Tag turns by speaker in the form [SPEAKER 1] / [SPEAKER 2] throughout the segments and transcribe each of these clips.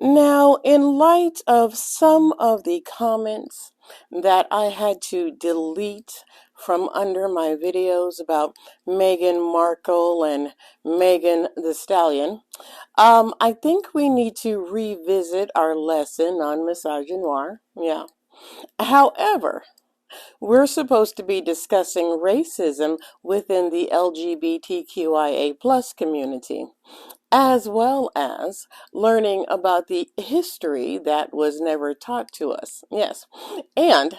[SPEAKER 1] Now, in light of some of the comments that I had to delete from under my videos about Meghan Markle and Megan the Stallion, I think we need to revisit our lesson on misogynoir. Yeah. However, we're supposed to be discussing racism within the LGBTQIA plus community, as well as learning about the history that was never taught to us. Yes. And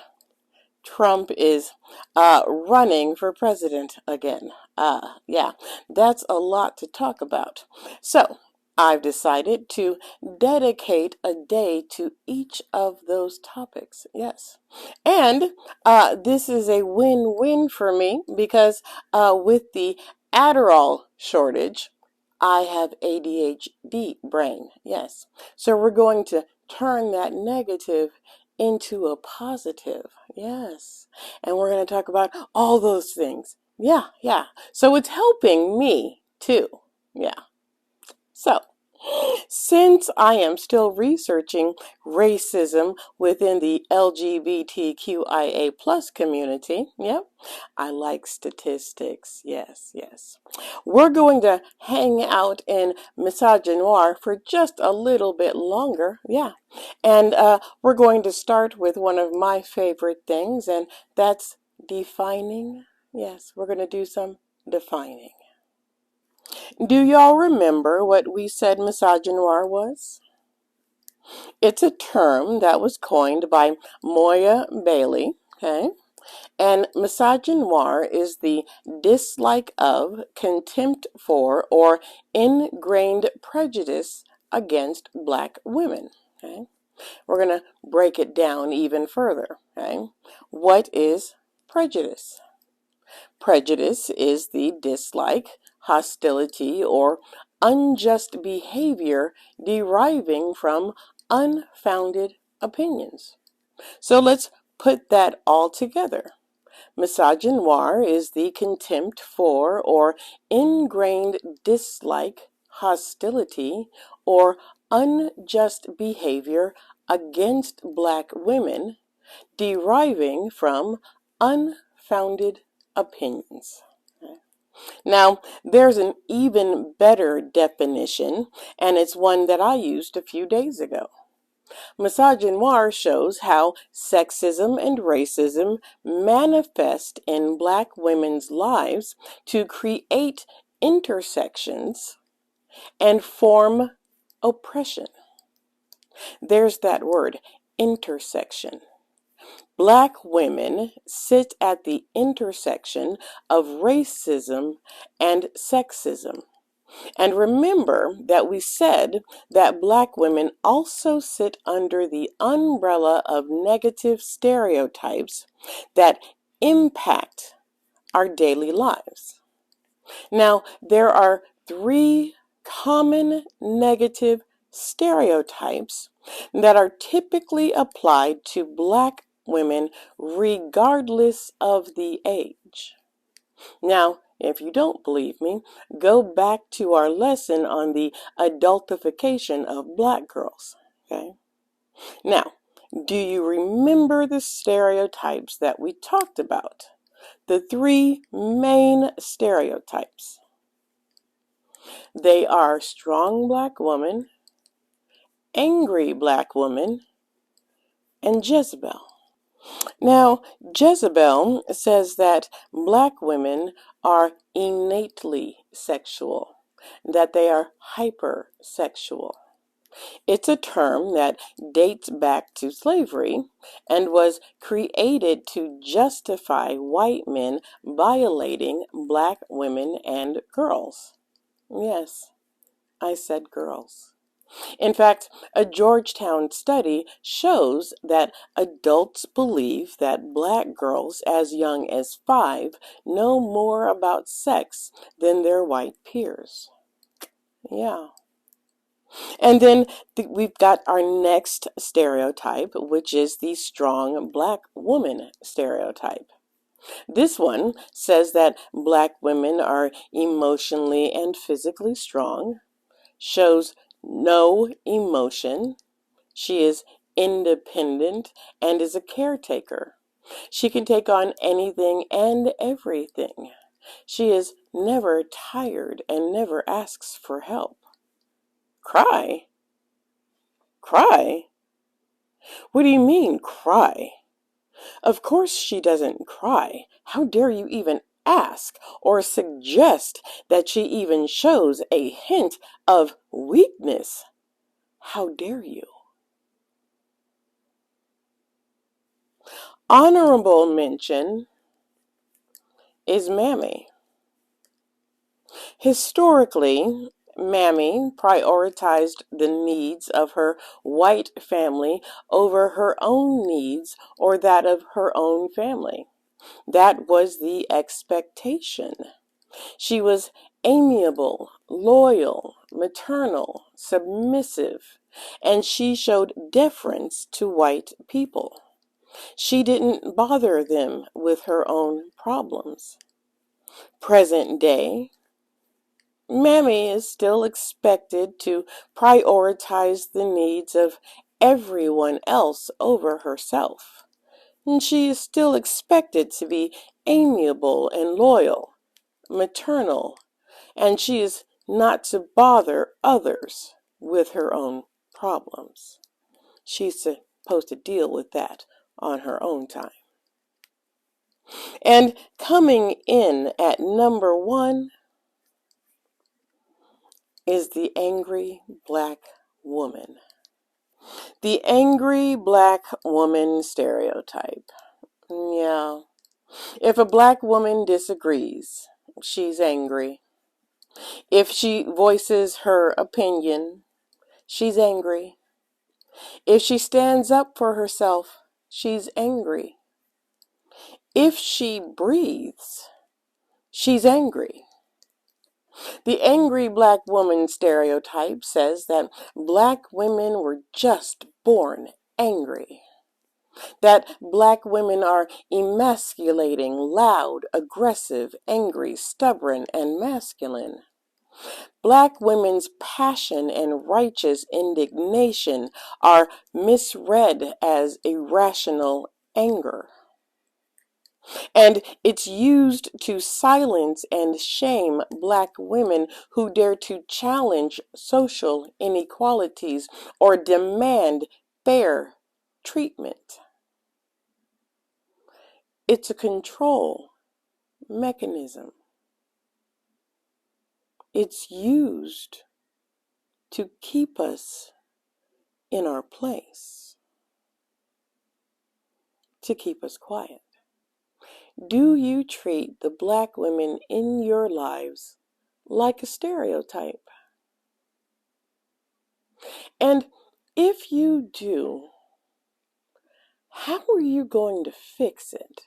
[SPEAKER 1] Trump is running for president again. Yeah, that's a lot to talk about. So, I've decided to dedicate a day to each of those topics. Yes. And this is a win-win for me because with the Adderall shortage, I have ADHD brain. Yes. So we're going to turn that negative into a positive. Yes. And we're going to talk about all those things. Yeah, yeah. So it's helping me too. Yeah. So, since I am still researching racism within the LGBTQIA plus community, yep, I like statistics. Yes, yes. We're going to hang out in Misogynoir for just a little bit longer. Yeah. And we're going to start with one of my favorite things, and that's defining. Yes, we're going to do some defining. Do y'all remember what we said misogynoir was? It's a term that was coined by Moya Bailey, okay? And misogynoir is the dislike of, contempt for, or ingrained prejudice against black women, okay? We're going to break it down even further, okay? What is prejudice? Prejudice is the dislike, hostility, or unjust behavior deriving from unfounded opinions. So let's put that all together. Misogynoir is the contempt for or ingrained dislike, hostility, or unjust behavior against black women deriving from unfounded opinions. Now, there's an even better definition, and it's one that I used a few days ago. Misogynoir shows how sexism and racism manifest in black women's lives to create intersections and form oppression. There's that word, intersection. Black women sit at the intersection of racism and sexism. And remember that we said that black women also sit under the umbrella of negative stereotypes that impact our daily lives. Now, there are 3 common negative stereotypes that are typically applied to black women regardless of the age. Now, if you don't believe me, go back to our lesson on the adultification of black girls. Okay? Now, do you remember the stereotypes that we talked about? The 3 main stereotypes. They are strong black woman, angry black woman, and Jezebel. Now, Jezebel says that black women are innately sexual, that they are hypersexual. It's a term that dates back to slavery and was created to justify white men violating black women and girls. Yes, I said girls. In fact, a Georgetown study shows that adults believe that black girls as young as 5 know more about sex than their white peers. Yeah. And then we've got our next stereotype, which is the strong black woman stereotype. This one says that black women are emotionally and physically strong, shows no emotion. She is independent and is a caretaker. She can take on anything and everything. She is never tired and never asks for help. Cry? Cry? What do you mean, cry? Of course she doesn't cry. How dare you even ask or suggest that she even shows a hint of weakness? How dare you? Honorable mention is Mammy. Historically, Mammy prioritized the needs of her white family over her own needs or that of her own family. That was the expectation. She was amiable, loyal, maternal, submissive, and she showed deference to white people. She didn't bother them with her own problems. Present day, Mammy is still expected to prioritize the needs of everyone else over herself. And she is still expected to be amiable and loyal, maternal, and she is not to bother others with her own problems. She's supposed to deal with that on her own time. And coming in at number 1 is the angry black woman. The angry black woman stereotype. Yeah. If a black woman disagrees, she's angry. If she voices her opinion, she's angry. If she stands up for herself, she's angry. If she breathes, she's angry. The angry black woman stereotype says that black women were just born angry. That black women are emasculating, loud, aggressive, angry, stubborn, and masculine. Black women's passion and righteous indignation are misread as irrational anger. And it's used to silence and shame black women who dare to challenge social inequalities or demand fair treatment. It's a control mechanism. It's used to keep us in our place, to keep us quiet. Do you treat the black women in your lives like a stereotype? And if you do, how are you going to fix it?